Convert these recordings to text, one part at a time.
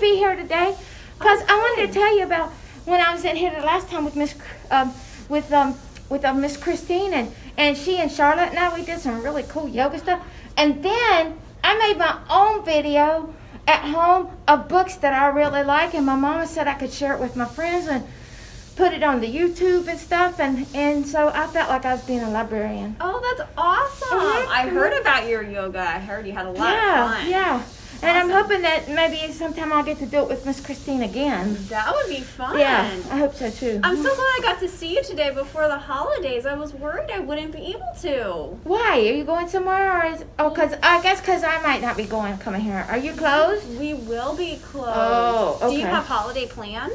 be here today because I wanted to tell you about when I was in here the last time with Miss Christine and she and Charlotte and I, we did some really cool yoga stuff. And then I made my own video at home of books that I really like, and my mama said I could share it with my friends and put it on the YouTube and stuff, and so I felt like I was being a librarian. Oh, that's awesome. Mm-hmm. I heard about your yoga. I heard you had a lot of fun. Yeah. And I'm hoping that maybe sometime I'll get to do it with Miss Christine again. That would be fun. Yeah, I hope so too. I'm so glad I got to see you today before the holidays. I was worried I wouldn't be able to. Why? Are you going somewhere? Because I might not be coming here. Are you closed? We will be closed. Oh, okay. Do you have holiday plans?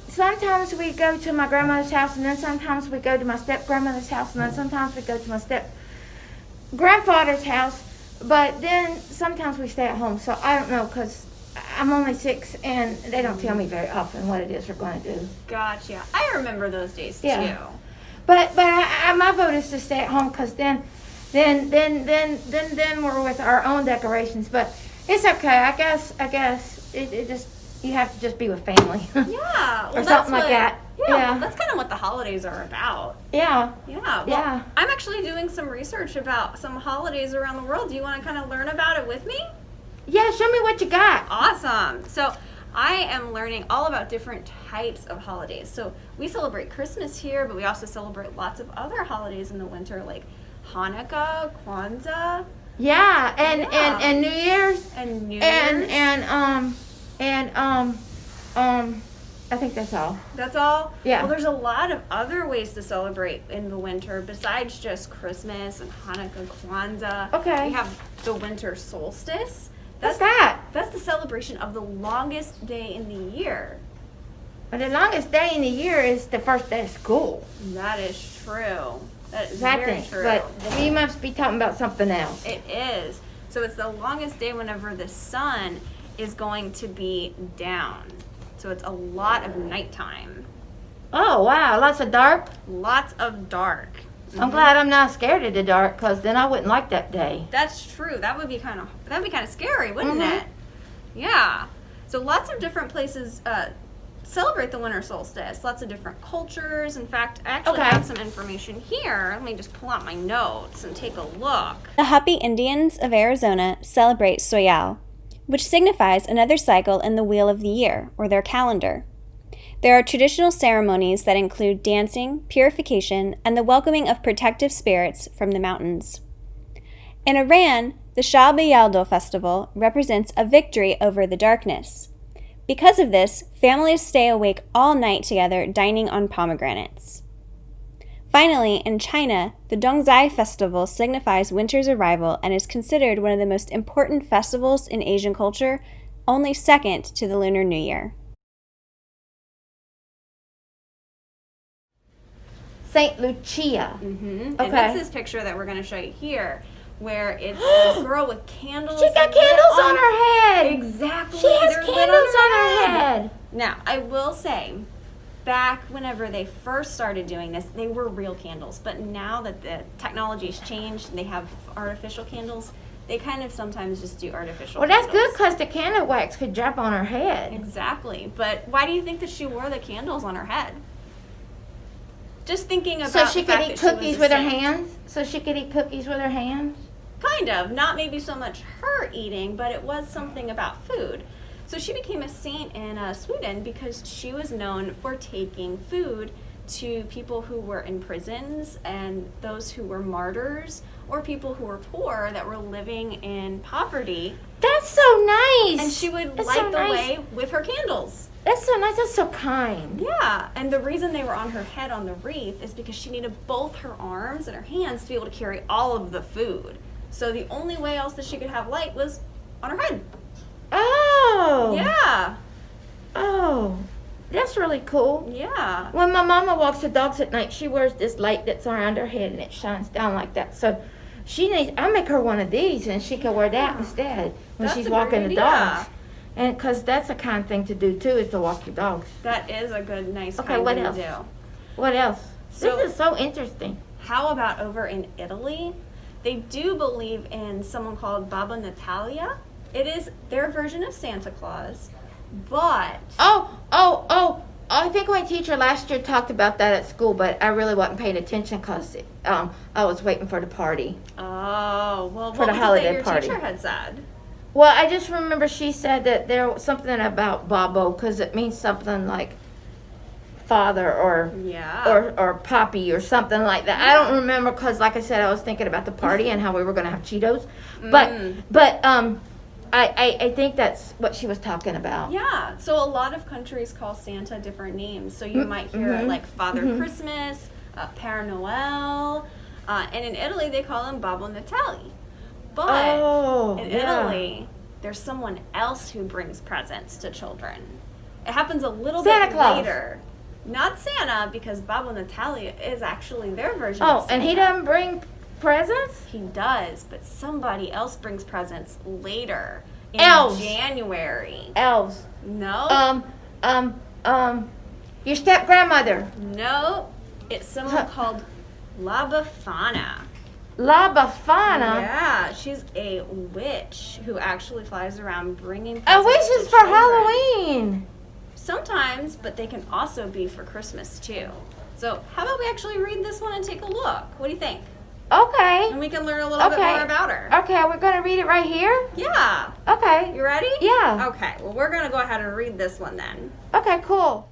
Sometimes we go to my grandmother's house, and then sometimes we go to my step-grandmother's house, and then sometimes we go to my step-grandfather's house, but then sometimes we stay at home, so I don't know, because I'm only 6, and they don't tell me very often what it is we're going to do. Gotcha. I remember those days, too. But my vote is to stay at home, because then we're with our own decorations, but it's okay. I guess it just... You have to just be with family. Yeah. Or something like that. Yeah. Well, that's kind of what the holidays are about. Yeah. Yeah. Well, I'm actually doing some research about some holidays around the world. Do you want to kind of learn about it with me? Yeah, show me what you got. Awesome. So I am learning all about different types of holidays. So we celebrate Christmas here, but we also celebrate lots of other holidays in the winter, like Hanukkah, Kwanzaa. Yeah, and New Year's. And New Year's. I think that's all. That's all? Yeah. Well, there's a lot of other ways to celebrate in the winter besides just Christmas and Hanukkah, Kwanzaa. Okay. We have the winter solstice. What's that? That's the celebration of the longest day in the year. But the longest day in the year is the first day of school. That is true. That is I very think, true. But we must be talking about something else. It is. So it's the longest day whenever the sun is going to be down. So it's a lot of nighttime. Oh, wow. Lots of dark? Lots of dark. Mm-hmm. I'm glad I'm not scared of the dark, because then I wouldn't like that day. That's true. That'd be kind of scary, wouldn't it? Yeah. So lots of different places celebrate the winter solstice. Lots of different cultures. In fact, I actually have some information here. Let me just pull out my notes and take a look. The Hopi Indians of Arizona celebrate Soyal, which signifies another cycle in the wheel of the year, or their calendar. There are traditional ceremonies that include dancing, purification, and the welcoming of protective spirits from the mountains. In Iran, the Shab Yaldo festival represents a victory over the darkness. Because of this, families stay awake all night together dining on pomegranates. Finally, in China, the Dongzai festival signifies winter's arrival and is considered one of the most important festivals in Asian culture, only second to the Lunar New Year. St. Lucia. Mm-hmm. Okay. And that's this picture that we're going to show you here, where it's a girl with candles. She's got candles on her head. Exactly. She has They're candles on her head. Now, I will say, back whenever they first started doing this, they were real candles. But now that the technology has changed and they have artificial candles, they kind of sometimes just do artificial Well, that's candles. good, because the candle wax could drop on her head. Exactly. But why do you think that she wore the candles on her head? Just thinking about So she the could fact eat that she was cookies a with her saint. hands? So she could eat cookies with her hands? Kind of. Not maybe so much her eating, but it was something about food. So she became a saint in Sweden because she was known for taking food to people who were in prisons and those who were martyrs or people who were poor that were living in poverty. That's so nice. And she would That's light so the nice. way with her candles. That's so nice. That's so kind. Yeah, and the reason they were on her head on the wreath is because she needed both her arms and her hands to be able to carry all of the food. So the only way else that she could have light was on her head. Oh. Yeah. Oh. That's really cool. Yeah. When my mama walks the dogs at night, she wears this light that's around her head and it shines down like that. So I make her one of these and she can wear that instead when That's she's a walking great the dogs. idea. And because that's a kind thing to do too, is to walk your dogs. That is a good, nice Okay, kind what thing else? to do. What else? So- This is so interesting. How about over in Italy? They do believe in someone called Baba Natalia. It is their version of Santa Claus, but I think my teacher last year talked about that at school, but I really wasn't paying attention because I was waiting for the party. oh, well, For what the was holiday it that your party. teacher had said? Well, I just remember she said that there was something about Bobo because it means something like father or Yeah. or poppy or something like that. I don't remember because, like I said, I was thinking about the party and how we were going to have Cheetos. But I think that's what she was talking about. Yeah, so a lot of countries call Santa different names. So you might hear like Father Christmas, Père Noël, and in Italy they call him Babbo Natale. But in Italy, there's someone else who brings presents to children. It happens a little Santa bit Claus. later. Not Santa, because Babbo Natale is actually their version of Santa. And he doesn't bring presents? He does, but somebody else brings presents later in Elves. January. Elves. No. Your step grandmother. No. It's someone called La Buffana. La Buffana. Yeah, she's a witch who actually flies around bringing A presents wish to is for children. Halloween. Sometimes, but they can also be for Christmas too. So how about we actually read this one and take a look? What do you think? Okay. And we can learn a little bit more about her. Okay, we're going to read it right here? Yeah. Okay. You ready? Yeah. Okay, well, we're going to go ahead and read this one then. Okay, cool.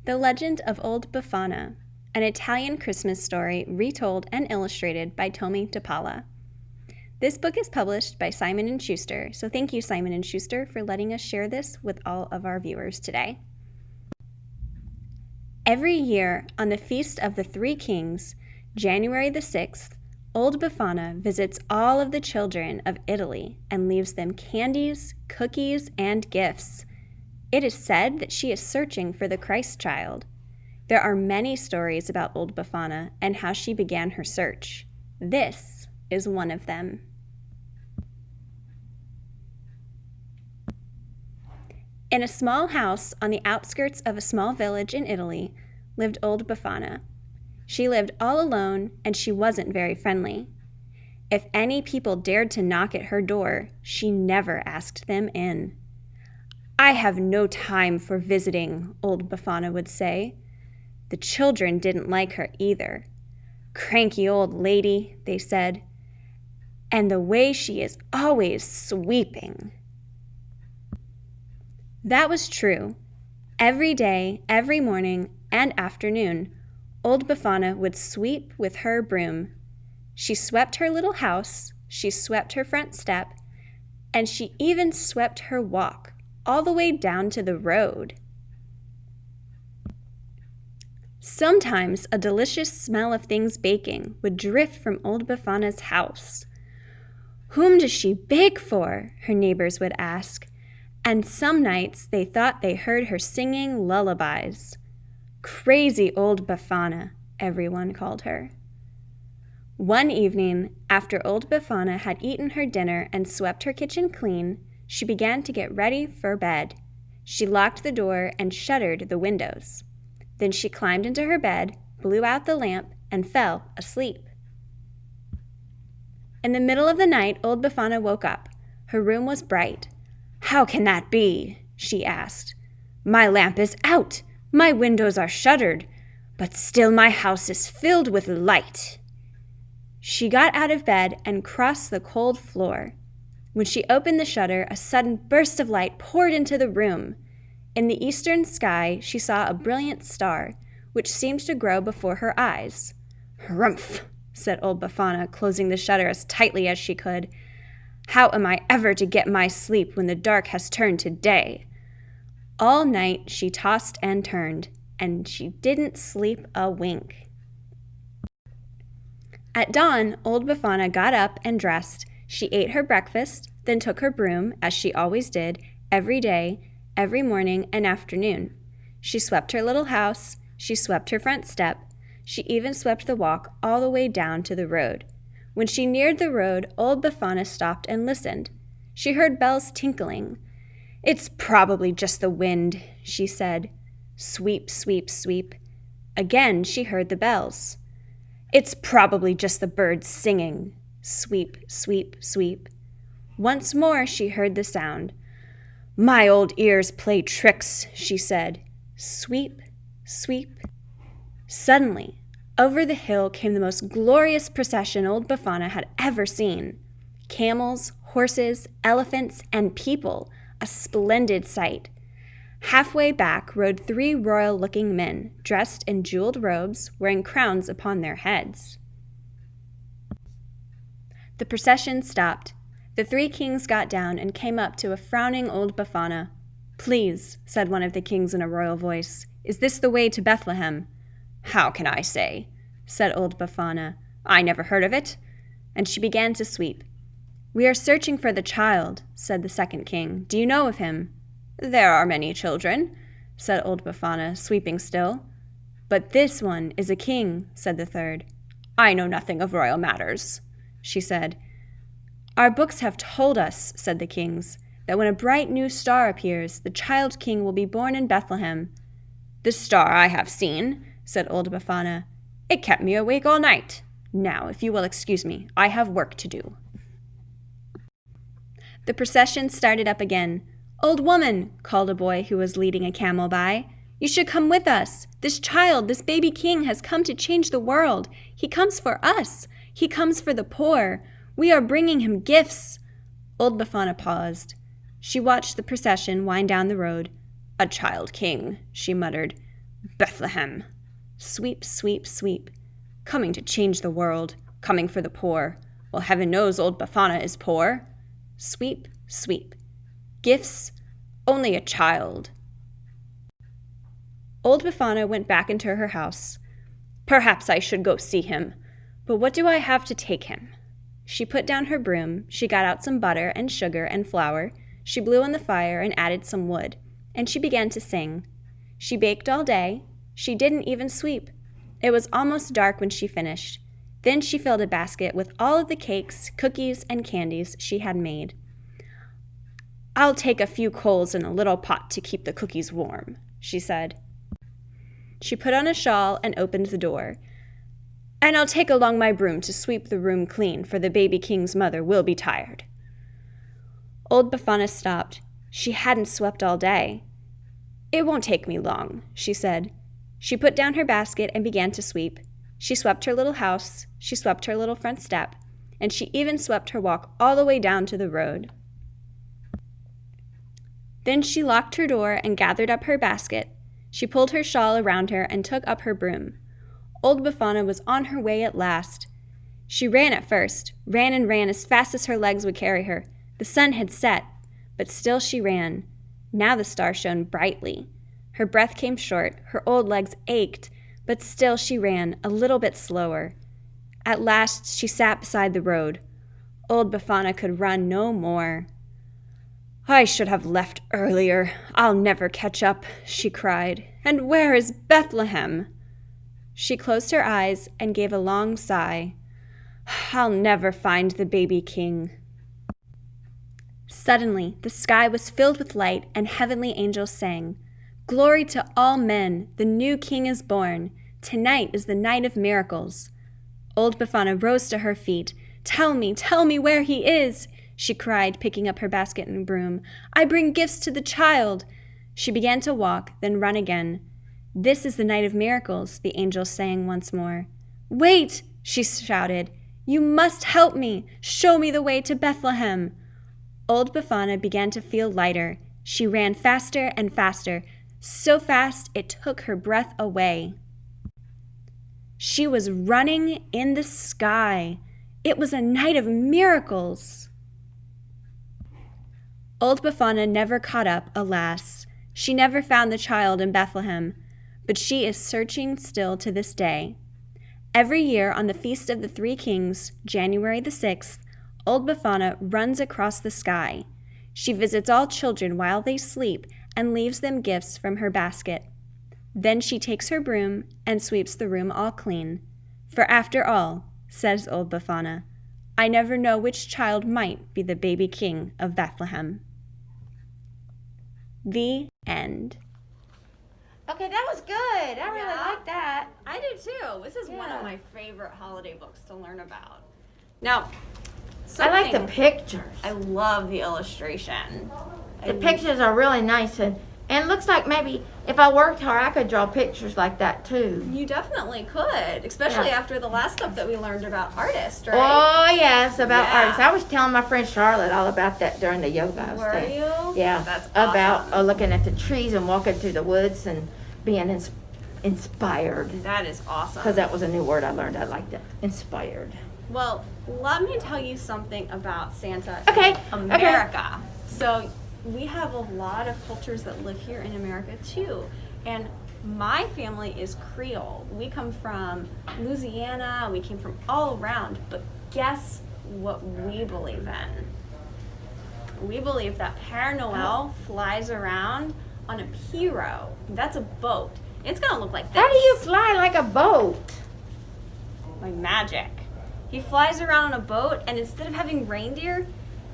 The Legend of Old Buffana, an Italian Christmas story retold and illustrated by Tomi Dapala. This book is published by Simon & Schuster, so thank you, Simon & Schuster, for letting us share this with all of our viewers today. Every year, on the Feast of the Three Kings, January the 6th, Old Buffana visits all of the children of Italy and leaves them candies, cookies, and gifts. It is said that she is searching for the Christ child. There are many stories about Old Buffana and how she began her search. This is one of them. In a small house on the outskirts of a small village in Italy lived Old Buffana. She lived all alone, and she wasn't very friendly. If any people dared to knock at her door, she never asked them in. "I have no time for visiting," Old Buffana would say. The children didn't like her either. "Cranky old lady," they said, "and the way she is always sweeping." That was true. Every day, every morning, and afternoon, Old Buffana would sweep with her broom. She swept her little house, she swept her front step, and she even swept her walk, all the way down to the road. Sometimes a delicious smell of things baking would drift from Old Buffana's house. "Whom does she bake for?" her neighbors would ask. And some nights they thought they heard her singing lullabies. "Crazy Old Buffana," everyone called her. One evening, after Old Buffana had eaten her dinner and swept her kitchen clean, she began to get ready for bed. She locked the door and shuttered the windows. Then she climbed into her bed, blew out the lamp, and fell asleep. In the middle of the night, Old Buffana woke up. Her room was bright. "How can that be?" she asked. "My lamp is out, my windows are shuttered, but still my house is filled with light." She got out of bed and crossed the cold floor. When she opened the shutter, a sudden burst of light poured into the room. In the eastern sky, she saw a brilliant star, which seemed to grow before her eyes. "Humph," said Old Buffana, closing the shutter as tightly as she could. "How am I ever to get my sleep when the dark has turned to day?" All night she tossed and turned, and she didn't sleep a wink. At dawn, Old Buffana got up and dressed. She ate her breakfast, then took her broom, as she always did, every day, every morning and afternoon. She swept her little house, she swept her front step, she even swept the walk all the way down to the road. When she neared the road, Old Buffana stopped and listened. She heard bells tinkling. "It's probably just the wind," she said. Sweep, sweep, sweep. Again she heard the bells. "It's probably just the birds singing." Sweep, sweep, sweep. Once more she heard the sound. "My old ears play tricks," she said. Sweep, sweep. Suddenly, over the hill came the most glorious procession old Buffana had ever seen. Camels, horses, elephants, and people, a splendid sight. Halfway back rode 3 royal-looking men, dressed in jeweled robes, wearing crowns upon their heads. The procession stopped. The 3 kings got down and came up to a frowning old Buffana. "Please," said one of the kings in a royal voice, "is this the way to Bethlehem?" "How can I say?" said old Buffana. "I never heard of it." And she began to sweep. "We are searching for the child," said the second king. "Do you know of him?" "There are many children," said old Buffana, sweeping still. "But this one is a king," said the third. "I know nothing of royal matters," she said. "Our books have told us," said the kings, "that when a bright new star appears, the child king will be born in Bethlehem." "The star I have seen," said old Buffana. "It kept me awake all night. Now, if you will excuse me, I have work to do." The procession started up again. "Old woman," called a boy who was leading a camel by, "you should come with us. This child, this baby king, has come to change the world. He comes for us. He comes for the poor. We are bringing him gifts." Old Buffana paused. She watched the procession wind down the road. "A child king," she muttered. "Bethlehem." Sweep, sweep, sweep. Coming to change the world. Coming for the poor. Well, heaven knows old Buffana is poor. Sweep, sweep. Gifts. Only a child. Old Buffana went back into her house. "Perhaps I should go see him. But what do I have to take him?" She put down her broom, she got out some butter and sugar and flour, she blew on the fire and added some wood, and she began to sing. She baked all day. She didn't even sweep. It was almost dark when she finished. Then she filled a basket with all of the cakes, cookies, and candies she had made. "I'll take a few coals in a little pot to keep the cookies warm," she said. She put on a shawl and opened the door. "And I'll take along my broom to sweep the room clean, for the baby king's mother will be tired." Old Buffana stopped. She hadn't swept all day. "It won't take me long," she said. She put down her basket and began to sweep. She swept her little house, she swept her little front step, and she even swept her walk all the way down to the road. Then she locked her door and gathered up her basket. She pulled her shawl around her and took up her broom. Old Buffana was on her way at last. She ran at first, ran and ran as fast as her legs would carry her. The sun had set, but still she ran. Now the star shone brightly. Her breath came short, her old legs ached, but still she ran a little bit slower. At last she sat beside the road. Old Buffana could run no more. "I should have left earlier. I'll never catch up," she cried. "And where is Bethlehem?" She closed her eyes and gave a long sigh. "I'll never find the baby king." Suddenly, the sky was filled with light, and heavenly angels sang, "Glory to all men! The new king is born. Tonight is the night of miracles." Old Buffana rose to her feet. Tell me where he is," she cried, picking up her basket and broom. "I bring gifts to the child." She began to walk, then run again. "This is the night of miracles," the angels sang once more. "Wait," she shouted. "You must help me. Show me the way to Bethlehem." Old Buffana began to feel lighter. She ran faster and faster, so fast it took her breath away. She was running in the sky. It was a night of miracles. Old Buffana never caught up, alas. She never found the child in Bethlehem, but she is searching still to this day. Every year on the Feast of the Three Kings, January the 6th, Old Buffana runs across the sky. She visits all children while they sleep and leaves them gifts from her basket. Then she takes her broom and sweeps the room all clean. For after all, says Old Buffana, I never know which child might be the baby king of Bethlehem. The end. Okay, that was good. I really like that. I do too. This is one of my favorite holiday books to learn about. Now, I like the pictures. I love the illustration. The pictures are really nice, and it looks like maybe if I worked hard, I could draw pictures like that too. You definitely could, especially after the last stuff that we learned about artists, right? Oh yes, about Yeah. artists. I was telling my friend Charlotte all about that during the yoga. I was Were saying. you? Yeah, That's awesome. about looking at the trees and walking through the woods and being inspired. That is awesome. Because that was a new word I learned. I liked it. Inspired. Well, let me tell you something about Santa Okay, in America. So we have a lot of cultures that live here in America too. And my family is Creole. We come from Louisiana. We came from all around. But guess what we believe in? We believe that Père Noel flies around on a pirogue. That's a boat. It's going to look like this. How do you fly like a boat? Like magic. He flies around on a boat, and instead of having reindeer,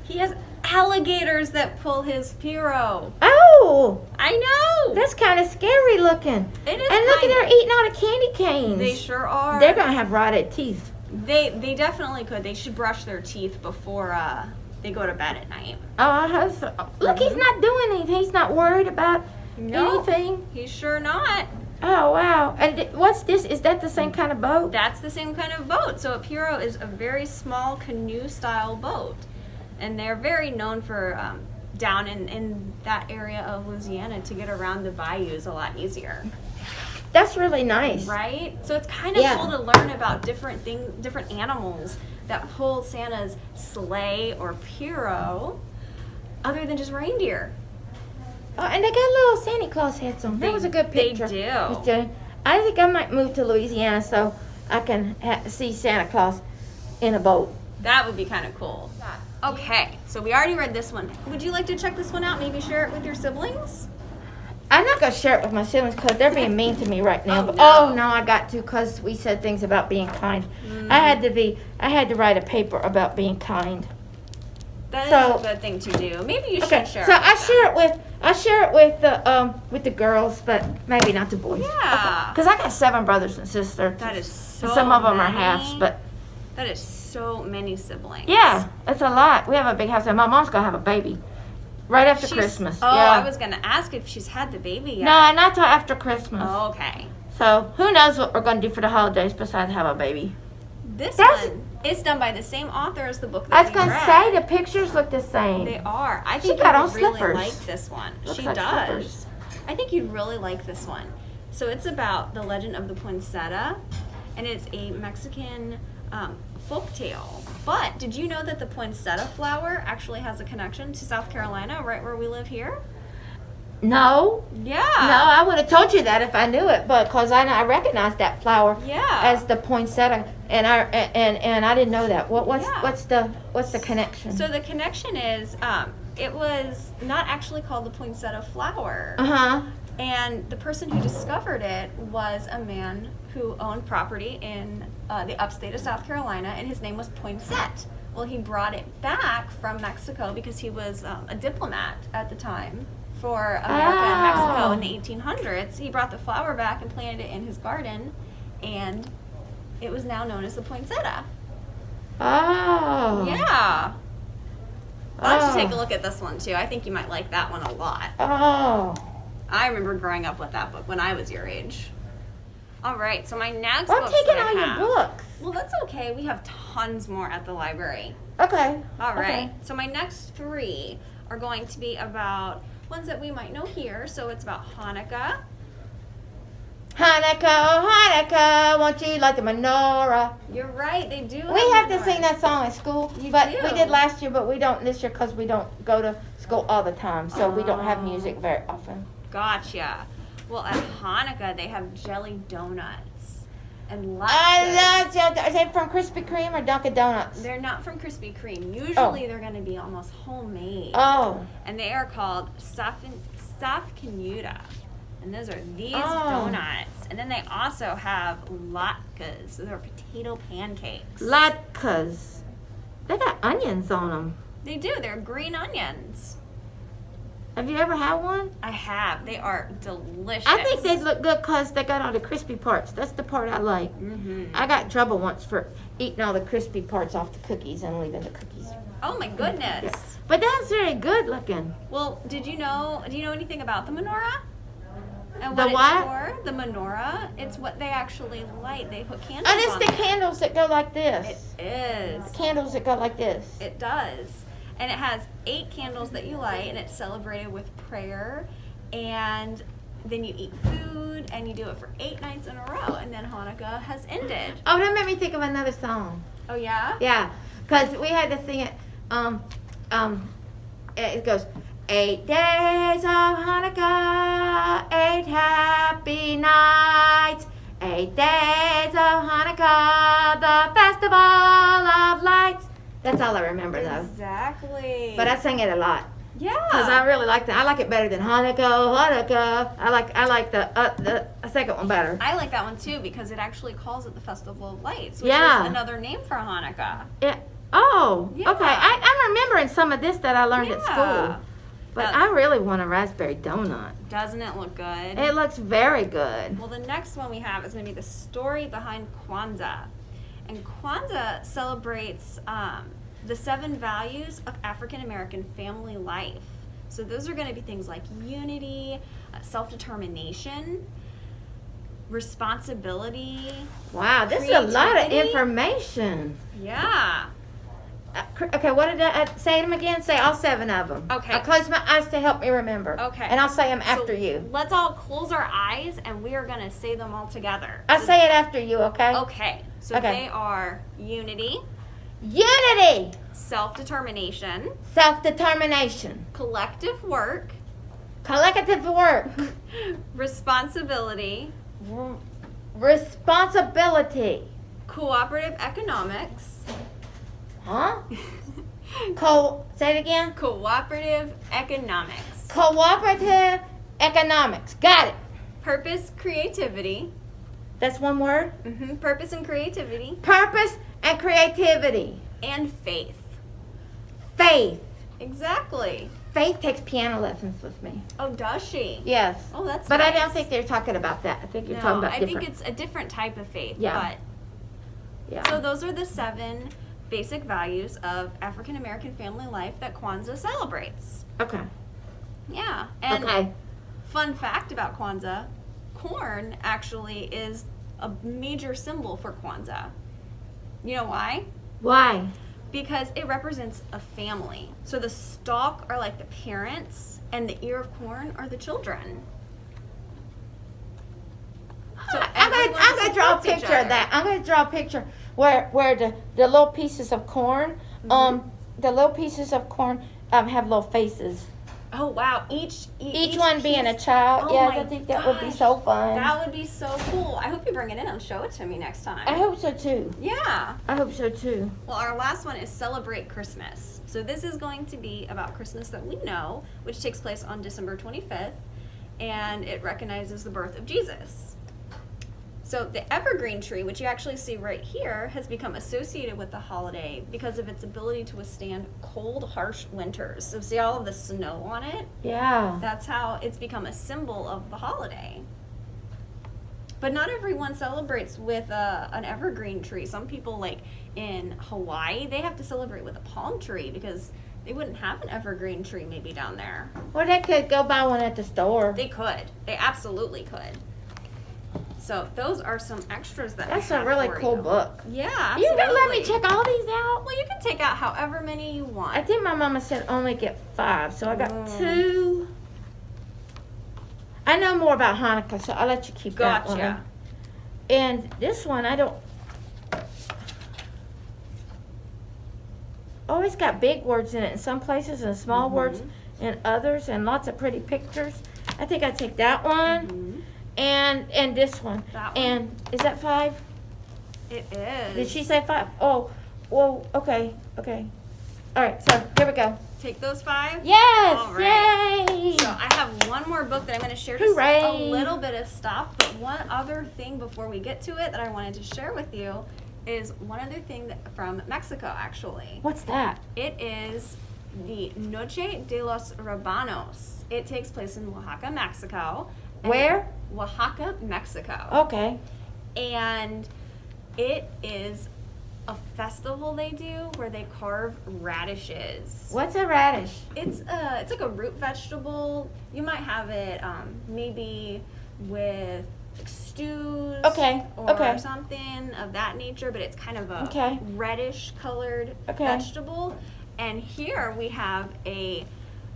he has alligators that pull his pirogue. Oh, I know. that's kind of scary looking. It is. And look at kinda- her eating all the candy canes. They sure are. They're gonna have rotted teeth. They definitely could. They should brush their teeth before they go to bed at night. Oh, look, he's not doing anything. He's not worried about No. anything. He's sure not. Oh wow! And what's this? Is that the same kind of boat? That's the same kind of boat. So a pirogue is a very small canoe-style boat, and they're very known for down in that area of Louisiana to get around the bayous a lot easier. That's really nice. Right? So it's kind of Yeah. cool to learn about different things, different animals that pull Santa's sleigh or pirogue, other than just reindeer. Oh, and they got little Santa Claus hats on. That was a good picture. They do. Miss Gillian. I think I might move to Louisiana so I can see Santa Claus in a boat. That would be kind of cool. Okay, so we already read this one. Would you like to check this one out? Maybe share it with your siblings? I'm not gonna share it with my siblings because they're being mean to me right now. Oh, But no. no, I got to because we said things about being kind. I had to write a paper about being kind. That is So- a good thing to do. Maybe you Okay, should share so it. I share it with the girls, but maybe not the boys. Yeah. Because I got 7 brothers and sisters. That is so And some of them are many. halves, but That is so many siblings. yeah, it's a lot. We have a big house, and my mom's gonna have a baby right after She's- Christmas. Oh, yeah. I was going to ask if she's had the baby yet. No, not till after Christmas. Oh, okay. So who knows what we're gonna do for the holidays besides have a baby? This That's- one is done by the same author as the book that I was we gonna read. say the pictures look the same. They are. I She think got you on would really slippers. like this one. Looks She like does. slippers. I think you'd really like this one. So it's about the legend of the poinsettia, and it's a Mexican folk tale. But did you know that the poinsettia flower actually has a connection to South Carolina, right where we live here? No, Yeah. no, I would have told you that if I knew it, but because I recognize that flower Yeah. as the poinsettia, and I didn't know that. What's Yeah. what's the connection? So the connection is, it was not actually called the poinsettia flower. Uh-huh. And the person who discovered it was a man who owned property in the upstate of South Carolina, and his name was Poinsett. Well, he brought it back from Mexico because he was a diplomat at the time for America and Mexico in the 1800s. He brought the flower back and planted it in his garden, and it was now known as the poinsettia. Oh. Yeah. I'll let you take a Oh. look at this one too. I think you might like that one a lot. Oh. I remember growing up with that book when I was your age. All right, so my next Well, I'm books taking that I all your have- books. Well, that's okay. We have tons more at the library. Okay. All right. Okay. So my next 3 are going to be about ones that we might know here. So it's about Hanukkah. Hanukkah, oh Hanukkah, won't you light the menorah? You're right. They do. We have to menorahs. sing that song at school, You but do. we did last year, but we don't this year because we don't go to school all the time, so we don't have music very often. Gotcha. Well, at Hanukkah they have jelly donuts and lots. I love jelly. Is it from Krispy Kreme or Dunkin' Donuts? They're not from Krispy Kreme. Usually they're going to be almost homemade. Oh, And they are called safkanuta. And those are these Oh. donuts. And then they also have latkes. Those are potato pancakes. latkes. They got onions on them. They do. They're green onions. Have you ever had one? I have. They are delicious. I think they look good because they got all the crispy parts. That's the part I like. I got in trouble once for eating all the crispy parts off the cookies and leaving the cookies. Oh my goodness. But that's very good looking. Well, do you know anything about the menorah? And The what what? it's for? The menorah. It's what they actually light. They put candles Oh, it's on the it. candles that go like this. It is. Candles that go like this. It does. And it has 8 candles that you light, and it's celebrated with prayer. And then you eat food, and you do it for 8 nights in a row. And then Hanukkah has ended. Oh, that made me think of another song. Oh, yeah? Yeah, because we had to sing it. It goes, 8 days of Hanukkah, 8 happy nights. 8 days of Hanukkah, the festival of lights. That's all I remember, though. Exactly. But I sang it a lot yeah. because I really liked it. I like it better than Hanukkah. I like the second one better. I like that one too because it actually calls it the Festival of Lights, which Yeah. is another name for Hanukkah. Yeah. Oh, Yeah. okay. I'm remembering some of this that I learned at school. But I really want a raspberry donut. Doesn't it look good? It looks very good. Well, the next one we have is going to be the story behind Kwanzaa. And Kwanzaa celebrates the 7 values of African American family life. So those are going to be things like unity, self-determination, responsibility. Wow, this is a lot of Creativity. information. Yeah. Okay, what did I say them again? Say all 7 of them. Okay. I close my eyes to help me remember. Okay. And I'll say them after So you. Let's all close our eyes and we are going to say them all together. I say it after you, okay? Okay. So Okay. they are unity, Unity, self-determination, self-determination, collective work, collective work, responsibility, responsibility. cooperative economics, Huh? Say it again. cooperative economics, Cooperative economics. Got it. purpose, creativity, That's one word. purpose and creativity, Purpose and creativity. and faith. Faith. Exactly. Faith takes piano lessons with me. Oh, does she? Yes. Oh, that's But I nice. don't think they're talking about that. I think you're talking No, about I different. think it's a different type of faith. Yeah. But Yeah. so those are the 7 basic values of African American family life that Kwanzaa celebrates. Okay. Yeah. And Okay. fun fact about Kwanzaa, corn actually is a major symbol for Kwanzaa. You know why? Why? Because it represents a family. So the stalk are like the parents and the ear of corn are the children. So I'm everyone gonna draw a supports each picture of other. that. I'm gonna draw a picture where the little pieces of corn, the little pieces of corn have little faces. Oh wow! Each one being a piece- child. Oh Yes, my I think that would be gosh, so fun. That would be so cool. I hope you bring it in and show it to me next time. I hope so too. Yeah. I hope so too. Well, our last one is Celebrate Christmas. So this is going to be about Christmas that we know, which takes place on December 25th, and it recognizes the birth of Jesus. So the evergreen tree, which you actually see right here, has become associated with the holiday because of its ability to withstand cold, harsh winters. So see all of the snow on it? Yeah. That's how it's become a symbol of the holiday. But not everyone celebrates with an evergreen tree. Some people, like in Hawaii, they have to celebrate with a palm tree because they wouldn't have an evergreen tree maybe down there. Or they could go buy one at the store. They could. They absolutely could. So those are some extras that That's we a have really for cool you. book. Yeah, You absolutely. gonna let me check all these out? Well, you can take out however many you want. I think my mama said only get 5, so I got Mm. 2. I know more about Hanukkah, so I'll let you keep that one. Gotcha. And this one, I don't. Oh, it's got big words in it in some places and small words in others, and lots of pretty pictures. I think I take that one and this one. That one. And is that 5? It is. Did she say 5? Oh, well, okay. All right, so here we go. Take those 5? Yes! All right. Yay! So I have one more book that I'm going to share just Hooray. a little bit of stuff, but one other thing before we get to it that I wanted to share with you is one other thing from Mexico, actually. What's that? It is the Noche de los Rabanos. It takes place in Oaxaca, Mexico. And Where? Oaxaca, Mexico. Okay. And it is a festival they do where they carve radishes. What's a radish? It's like a root vegetable. You might have it maybe with stews or something of that nature, but it's kind of a reddish colored vegetable. And here we have a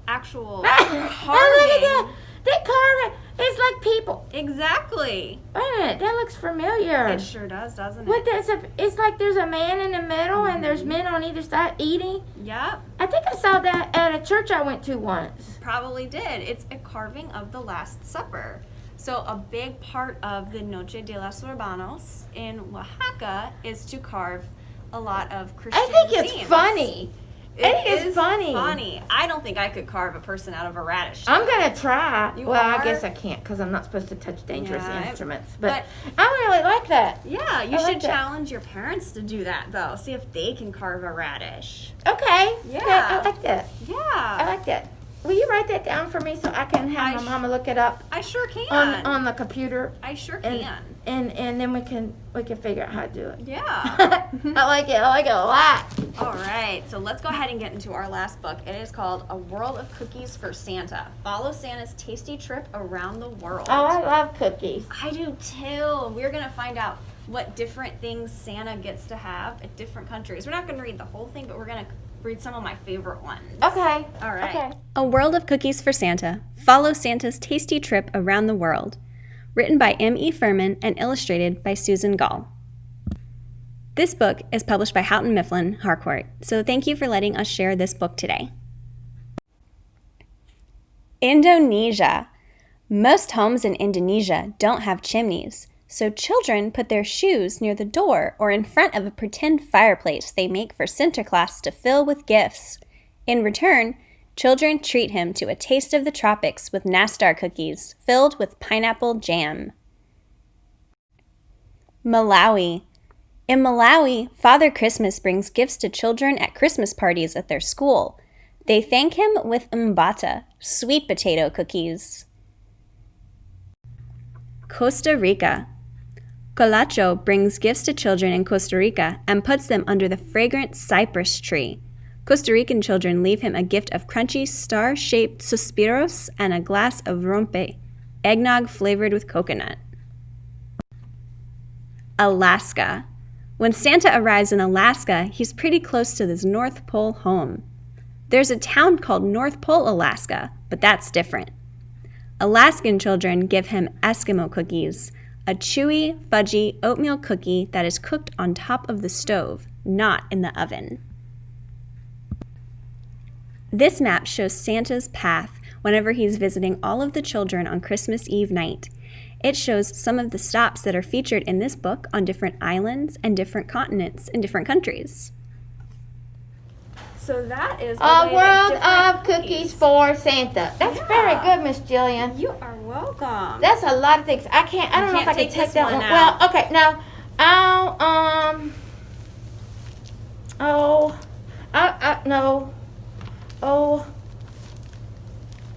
actual carving. Oh, look at that! They carve it. It's like people. Exactly. Wait a minute, that looks familiar. It sure does, doesn't it? What is it? It's like there's a man in the middle and there's men on either side eating. Yep. I think I saw that at a church I went to once. Probably did. It's a carving of the Last Supper. So a big part of the Noche de los Urbanos in Oaxaca is to carve a lot of Christian I think it's themes. funny. I think it's funny. I don't think I could carve a person out of a radish. I'm going to try. You well, are? I guess I can't because I'm not supposed to touch dangerous Yeah, instruments. But I really like that. Yeah, you I should like that. challenge your parents to do that, though. See if they can carve a radish. Okay. Yeah. Okay, I like that. I Yeah. like that. Will you write that down for me so I can have my mama look it up I sure can. on the computer? I sure And, can. and then we can figure out how to do it. Yeah. I like it. I like it a lot. All right, so let's go ahead and get into our last book. It is called A World of Cookies for Santa. Follow Santa's tasty trip around the world. Oh, I love cookies. I do too. We're going to find out what different things Santa gets to have at different countries. We're not going to read the whole thing, but we're going to read some of my favorite ones. Okay. All right. Okay. A World of Cookies for Santa. Follow Santa's tasty trip around the world. Written by M.E. Furman and illustrated by Susan Gall. This book is published by Houghton Mifflin Harcourt, so thank you for letting us share this book today. Indonesia. Most homes in Indonesia don't have chimneys, so children put their shoes near the door or in front of a pretend fireplace they make for Sinterklaas to fill with gifts. In return, children treat him to a taste of the tropics with nastar cookies filled with pineapple jam. Malawi. In Malawi, Father Christmas brings gifts to children at Christmas parties at their school. They thank him with mbata, sweet potato cookies. Costa Rica. Colacho brings gifts to children in Costa Rica and puts them under the fragrant cypress tree. Costa Rican children leave him a gift of crunchy, star-shaped suspiros and a glass of rompe, eggnog flavored with coconut. Alaska. When Santa arrives in Alaska, he's pretty close to his North Pole home. There's a town called North Pole, Alaska, but that's different. Alaskan children give him Eskimo cookies, a chewy, fudgy oatmeal cookie that is cooked on top of the stove, not in the oven. This map shows Santa's path whenever he's visiting all of the children on Christmas Eve night. It shows some of the stops that are featured in this book on different islands and different continents in different countries. So that is the A way World that of Cookies for Santa. That's very good, Miss Gillian. You are welcome. That's a lot of things. I don't know if I can take that one. out. Well, okay, now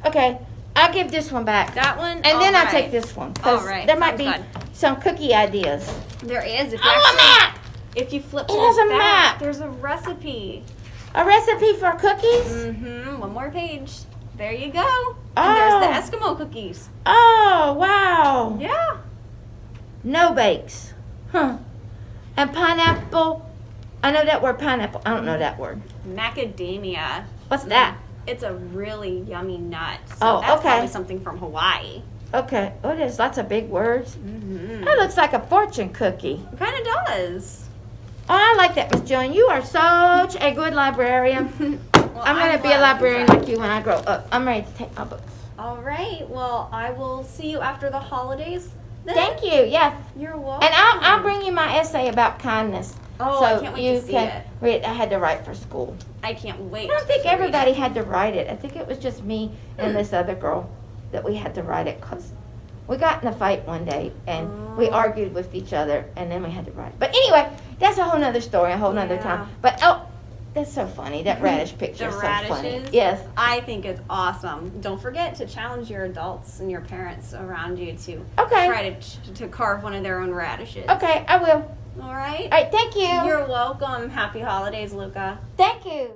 okay, I'll give this one back. That one? And then I'll Alright. take this one. 'Cause Alright, there might be sounds some cookie ideas. There is. If Oh, a map! if you flip to It has the a back, map. there's a recipe. A recipe for cookies? Mm-hmm. One more page. There you go. And there's the Eskimo cookies. Oh, wow. Yeah. No bakes. Huh. And pineapple. I know that word pineapple. I don't know that word. Macadamia. What's that? It's a really yummy nut. So Oh, that's okay. probably something from Hawaii. Okay. Oh, there's lots of big words. Mm-hmm. That looks like a fortune cookie. It kind of does. Oh, I like that, Miss Gillian. You are such a good librarian. Well, I'm going to be a glad librarian you tried. like you when I grow up. I'm ready to take my books. All right. Well, I will see you after the holidays. Then. Thank you. Yeah. You're welcome. And I'll bring you my essay about kindness. Oh, so I can't wait you to see can it. read it. I had to write for school. I can't wait. I don't think to read everybody it. had to write it. I think it was just me and this other girl that we had to write it because we got in a fight one day and we argued with each other and then we had to write it. But anyway, that's a whole nother story, a whole nother Yeah. time. But That's so funny. That radish picture The is so funny. radishes? Yes. I think it's awesome. Don't forget to challenge your adults and your parents around you to Okay. try to carve one of their own radishes. Okay, I will. All right? All right, thank you. You're welcome. Happy holidays, Luca. Thank you.